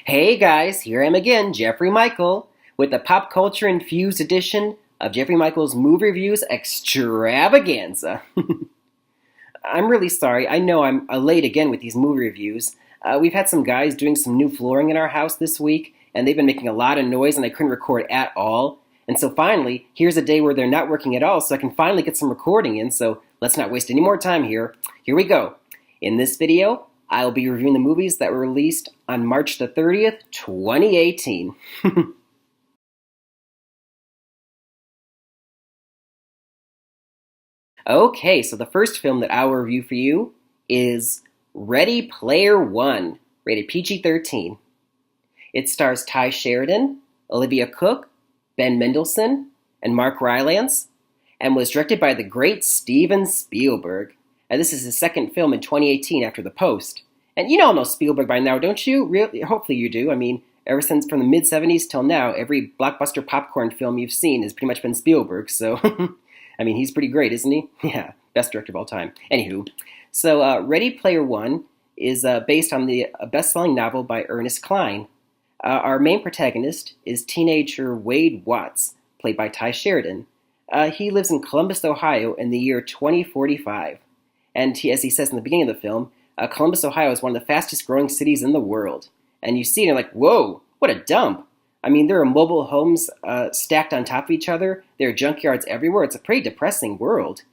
Hey guys, here I am again, Jeffrey Michael, with a pop culture infused edition of Jeffrey Michael's movie reviews Extravaganza. I'm really sorry. I know I'm late again with these movie reviews. We've had some guys doing some new flooring in our house this week, and they've been making a lot of noise, and I couldn't record at all. And so finally, here's a day where they're not working at all, so I can finally get some recording in. So let's not waste any more time here. Here we go. In this video, I'll be reviewing the movies that were released on March the 30th, 2018. Okay, so the first film that I will review for you is Ready Player One, rated PG-13. It stars Ty Sheridan, Olivia Cooke, Ben Mendelsohn, and Mark Rylance, and was directed by the great Steven Spielberg. And this is his second film in 2018 after The Post. And you all know Spielberg by now, don't you? Really? Hopefully you do. I mean, ever since from the mid-70s till now, every blockbuster popcorn film you've seen has pretty much been Spielberg, so I mean, he's pretty great, isn't he? Yeah, best director of all time. Anywho, so Ready Player One is based on the best-selling novel by Ernest Cline. Our main protagonist is teenager Wade Watts, played by Ty Sheridan. He lives in Columbus, Ohio in the year 2045. And as he says in the beginning of the film, Columbus, Ohio is one of the fastest growing cities in the world. And you see it and you're like, whoa, what a dump. I mean, there are mobile homes stacked on top of each other. There are junkyards everywhere. It's a pretty depressing world.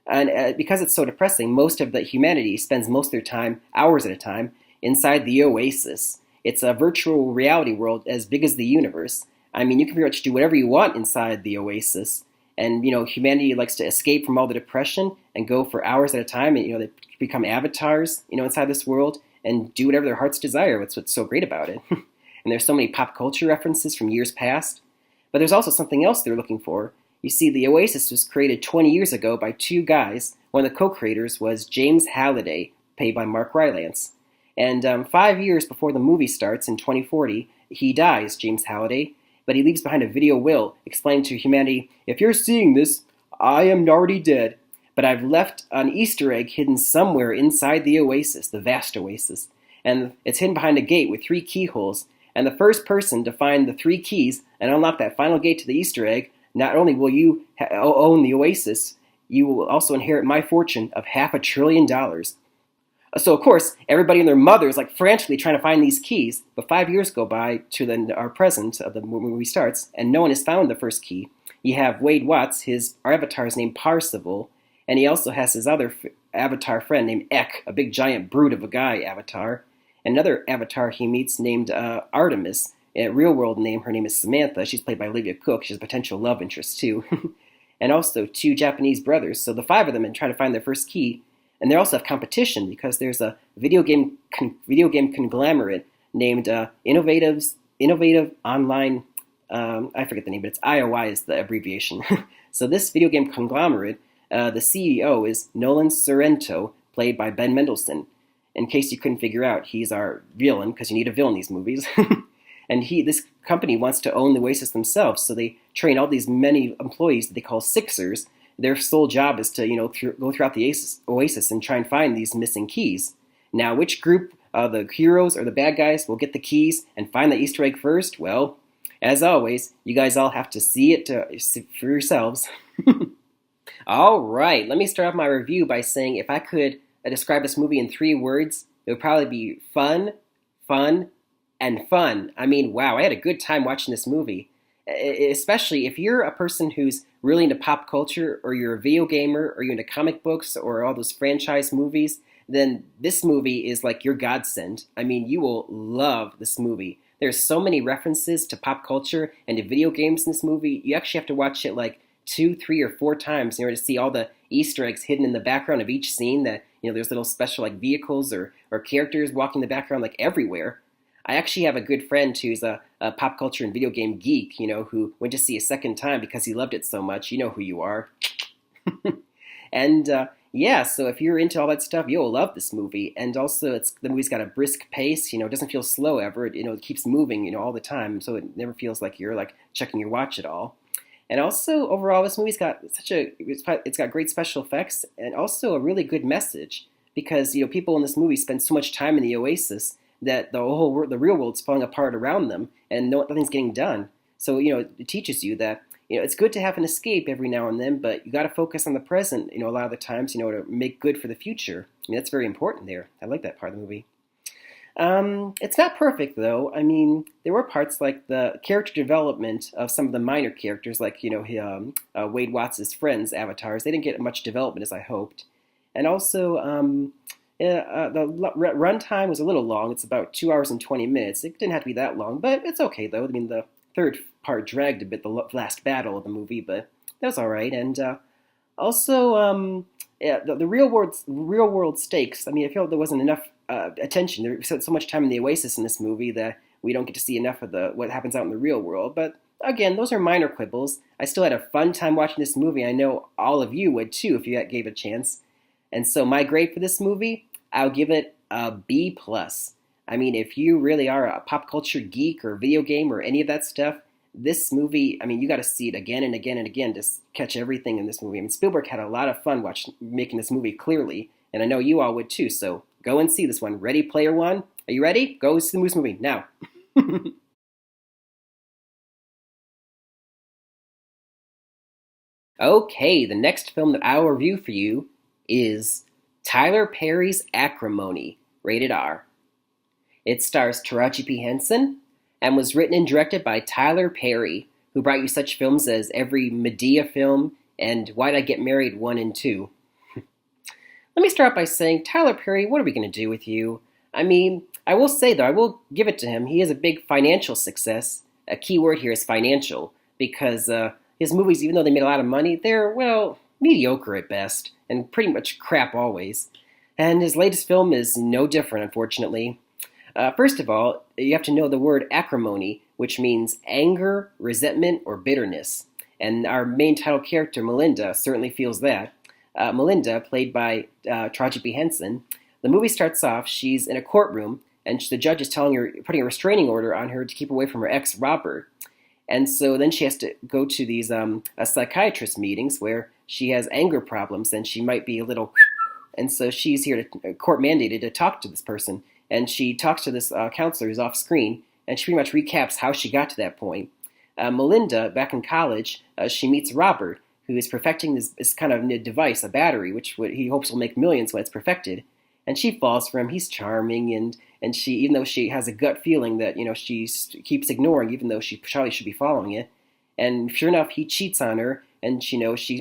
And because it's so depressing, most of the humanity spends most of their time, hours at a time, inside the Oasis. It's a virtual reality world as big as the universe. I mean, you can pretty much do whatever you want inside the Oasis. And, humanity likes to escape from all the depression and go for hours at a time. And, they become avatars, inside this world and do whatever their hearts desire. That's what's so great about it. And there's so many pop culture references from years past. But there's also something else they're looking for. You see, the Oasis was created 20 years ago by two guys. One of the co-creators was James Halliday, played by Mark Rylance. And 5 years before the movie starts in 2040, he dies, James Halliday, but he leaves behind a video will explaining to humanity, if you're seeing this, I am already dead, but I've left an Easter egg hidden somewhere inside the Oasis, the vast Oasis. And it's hidden behind a gate with 3 keyholes. And the first person to find the 3 keys and unlock that final gate to the Easter egg, not only will you own the Oasis, you will also inherit my fortune of $500 billion. So, of course, everybody and their mother is like frantically trying to find these keys, but 5 years go by to our present of the movie starts, and no one has found the first key. You have Wade Watts, our avatar is named Parsival, and he also has his other avatar friend named Ek, a big giant brute of a guy avatar. Another avatar he meets named Artemis. In a real-world name, her name is Samantha. She's played by Olivia Cooke. She's a potential love interest, too. And also 2 Japanese brothers. So the 5 of them are trying to find their first key. And they also have competition because there's a video game conglomerate named Innovative Online. I forget the name, but it's IOI is the abbreviation. So this video game conglomerate, the CEO is Nolan Sorrento, played by Ben Mendelsohn. In case you couldn't figure out, he's our villain because you need a villain in these movies. And this company wants to own the Oasis themselves, so they train all these many employees that they call Sixers. Their sole job is to, go throughout the Oasis and try and find these missing keys. Now, which group, the heroes or the bad guys, will get the keys and find the Easter egg first? Well, as always, you guys all have to see it for yourselves. All right, let me start off my review by saying if I could describe this movie in 3 words, it would probably be fun, fun, and fun. I mean, wow, I had a good time watching this movie. Especially if you're a person who's really into pop culture, or you're a video gamer, or you're into comic books, or all those franchise movies, then this movie is like your godsend. I mean, you will love this movie. There's so many references to pop culture and to video games in this movie. You actually have to watch it like 2, 3, or 4 times in order to see all the Easter eggs hidden in the background of each scene. That there's little special like vehicles or characters walking in the background like everywhere. I actually have a good friend who's a pop culture and video game geek, who went to see a second time because he loved it so much. You know who you are. And yeah, so if you're into all that stuff, you'll love this movie. And also, the movie's got a brisk pace. It doesn't feel slow ever. It keeps moving, all the time. So it never feels like you're like checking your watch at all. And also, overall, this movie's got it's got great special effects and also a really good message because people in this movie spend so much time in the Oasis that the real world's falling apart around them, and nothing's getting done. So it teaches you that it's good to have an escape every now and then, but you got to focus on the present. A lot of the times, to make good for the future. That's very important there. I like that part of the movie. It's not perfect though. There were parts like the character development of some of the minor characters, like Wade Watts' friends' avatars. They didn't get much development as I hoped, and also the runtime was a little long. It's about 2 hours and 20 minutes. It didn't have to be that long, but it's okay though. The third part dragged a bit, the last battle of the movie, but that was all right. And also, the real world stakes. I feel there wasn't enough attention. There was so much time in the Oasis in this movie that we don't get to see enough of what happens out in the real world. But again, those are minor quibbles. I still had a fun time watching this movie. I know all of you would too if you gave it a chance. And so my grade for this movie, I'll give it a B+. If you really are a pop culture geek or video game or any of that stuff, this movie, you got to see it again and again and again to catch everything in this movie. Spielberg had a lot of fun making this movie, clearly, and I know you all would too, so go and see this one. Ready Player One? Are you ready? Go see the movie now. Okay, the next film that I will review for you is Tyler Perry's Acrimony, rated R. It stars Taraji P. Henson and was written and directed by Tyler Perry, who brought you such films as every Medea film and Why'd I Get Married 1 and 2. Let me start by saying, Tyler Perry, what are we going to do with you? I will say, though, I will give it to him. He is a big financial success. A key word here is financial, because his movies, even though they made a lot of money, they're, well, mediocre at best, and pretty much crap always. And his latest film is no different, unfortunately. First of all, you have to know the word acrimony, which means anger, resentment, or bitterness. And our main title character, Melinda, certainly feels that. Melinda, played by Taraji P. Henson, the movie starts off, she's in a courtroom, and the judge is putting a restraining order on her to keep her away from her ex, Robert. And so then she has to go to these psychiatrist meetings where she has anger problems and she might be a little... And so she's here court mandated to talk to this person. And she talks to this counselor who's off screen, and she pretty much recaps how she got to that point. Melinda, back in college, she meets Robert, who is perfecting this kind of device, a battery, which he hopes will make millions when it's perfected. And she falls for him. He's charming, and she, even though she has a gut feeling that she keeps ignoring, even though she probably should be following it. And sure enough, he cheats on her, and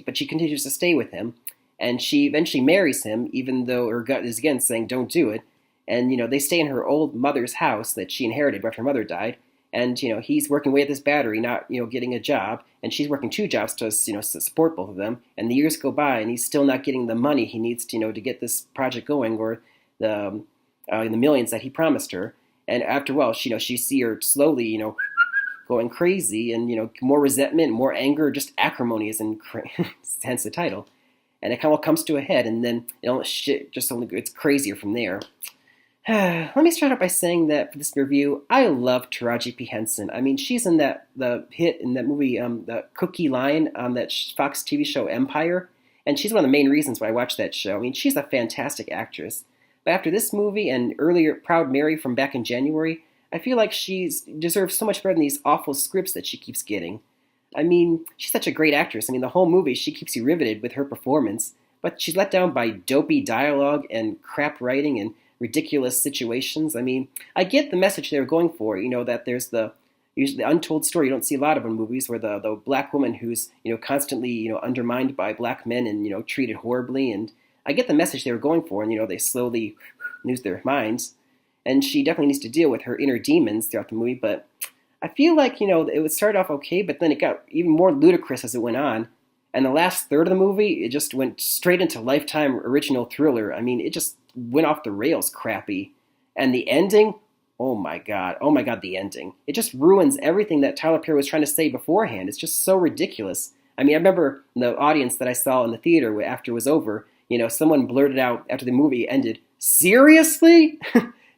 but she continues to stay with him. And she eventually marries him, even though her gut is again saying, don't do it. And, they stay in her old mother's house that she inherited after her mother died. And, he's working away at this battery, not, getting a job. And she's working 2 jobs to, support both of them. And the years go by, and he's still not getting the money he needs to, to get this project going, or the millions that he promised her. And after a while, she see her slowly, going crazy, and, more resentment, more anger, just acrimony is hence the title. And it kind of comes to a head, and then, it's crazier from there. Let me start out by saying that for this review, I love Taraji P. Henson. She's in the hit in that movie, the Cookie Lion on that Fox TV show Empire, and she's one of the main reasons why I watched that show. She's a fantastic actress. But after this movie and earlier Proud Mary from back in January, I feel like she deserves so much better than these awful scripts that she keeps getting. She's such a great actress. The whole movie, she keeps you riveted with her performance, but she's let down by dopey dialogue and crap writing and ridiculous situations. I get the message they were going for, that there's usually the untold story you don't see a lot of in movies, where the black woman who's, constantly, undermined by black men and, treated horribly. And I get the message they were going for, and, they slowly lose their minds. And she definitely needs to deal with her inner demons throughout the movie, but I feel like, it would start off okay, but then it got even more ludicrous as it went on. And the last third of the movie, it just went straight into Lifetime original thriller. It just went off the rails crappy. And the ending, oh my god, the ending. It just ruins everything that Tyler Perry was trying to say beforehand. It's just so ridiculous. I remember the audience that I saw in the theater after it was over, someone blurted out after the movie ended, "Seriously?"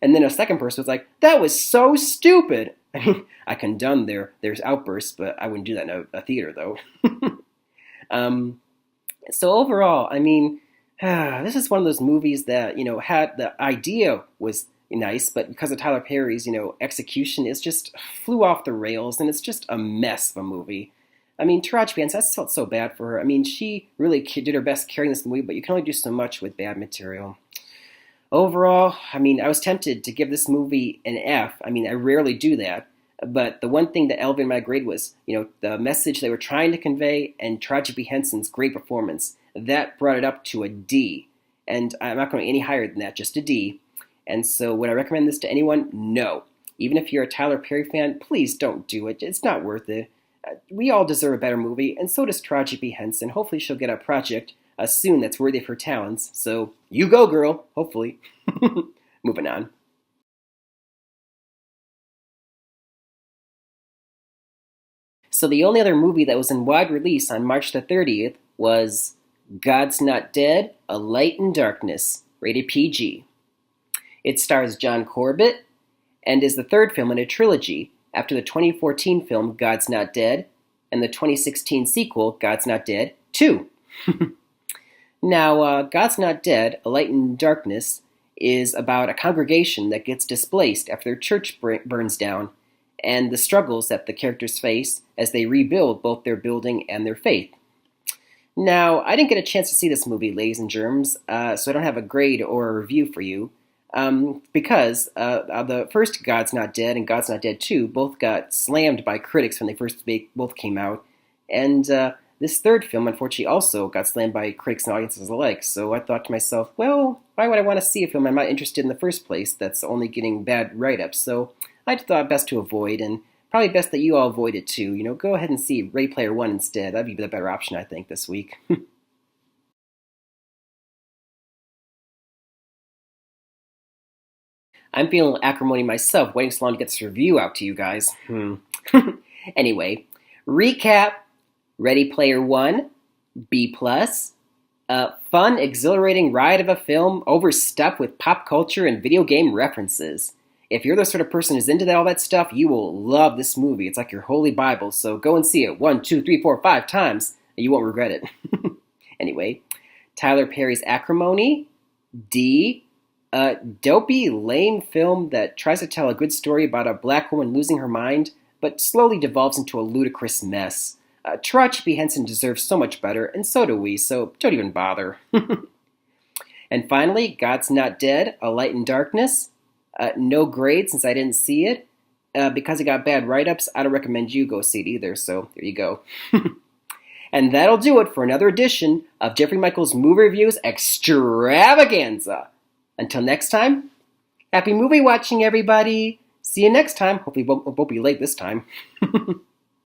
And then a second person was like, "That was so stupid." I condone their outbursts, but I wouldn't do that in a theater, though. So overall, this is one of those movies that, had the idea was nice, but because of Tyler Perry's, execution, it's just flew off the rails, and it's just a mess of a movie. I mean, Taraji P. Henson, I just felt so bad for her. I mean, she really did her best carrying this movie, but you can only do so much with bad material. Overall, I mean, I was tempted to give this movie an F. I mean, I rarely do that. But the one thing that elevated my grade was, the message they were trying to convey and Taraji P. Henson's great performance. That brought it up to a D. And I'm not going any higher than that, just a D. And so would I recommend this to anyone? No. Even if you're a Tyler Perry fan, please don't do it. It's not worth it. We all deserve a better movie, and so does Taraji P. Henson. Hopefully she'll get a project soon that's worthy of her talents. So you go, girl. Hopefully. Moving on. So the only other movie that was in wide release on March the 30th was God's Not Dead, A Light in Darkness, rated PG. It stars John Corbett and is the third film in a trilogy after the 2014 film God's Not Dead and the 2016 sequel God's Not Dead 2. Now, God's Not Dead, A Light in Darkness is about a congregation that gets displaced after their church burns down and the struggles that the characters face as they rebuild both their building and their faith. Now, I didn't get a chance to see this movie, ladies and germs, so I don't have a grade or a review for you. Because the first God's Not Dead and God's Not Dead 2 both got slammed by critics when they both came out. And this third film, unfortunately, also got slammed by critics and audiences alike. So I thought to myself, well, why would I want to see a film I'm not interested in the first place that's only getting bad write-ups? So I thought best to avoid, and probably best that you all avoid it too. Go ahead and see Ready Player One instead. That'd be the better option, I think, this week. I'm feeling acrimony myself, waiting so long to get this review out to you guys. Anyway, recap: Ready Player One, B+. A fun, exhilarating ride of a film overstuffed with pop culture and video game references. If you're the sort of person who's into all that stuff, you will love this movie. It's like your holy Bible, so go and see it 1, 2, 3, 4, 5 times, and you won't regret it. Anyway, Tyler Perry's Acrimony, D. A dopey, lame film that tries to tell a good story about a black woman losing her mind, but slowly devolves into a ludicrous mess. Taraji P. Henson deserves so much better, and so do we, so don't even bother. And finally, God's Not Dead, A Light in Darkness. No grade since I didn't see it. Because it got bad write-ups, I don't recommend you go see it either, so there you go. And that'll do it for another edition of Jeffrey Michaels Movie Reviews Extravaganza. Until next time, happy movie watching, everybody. See you next time. Hopefully it won't be late this time.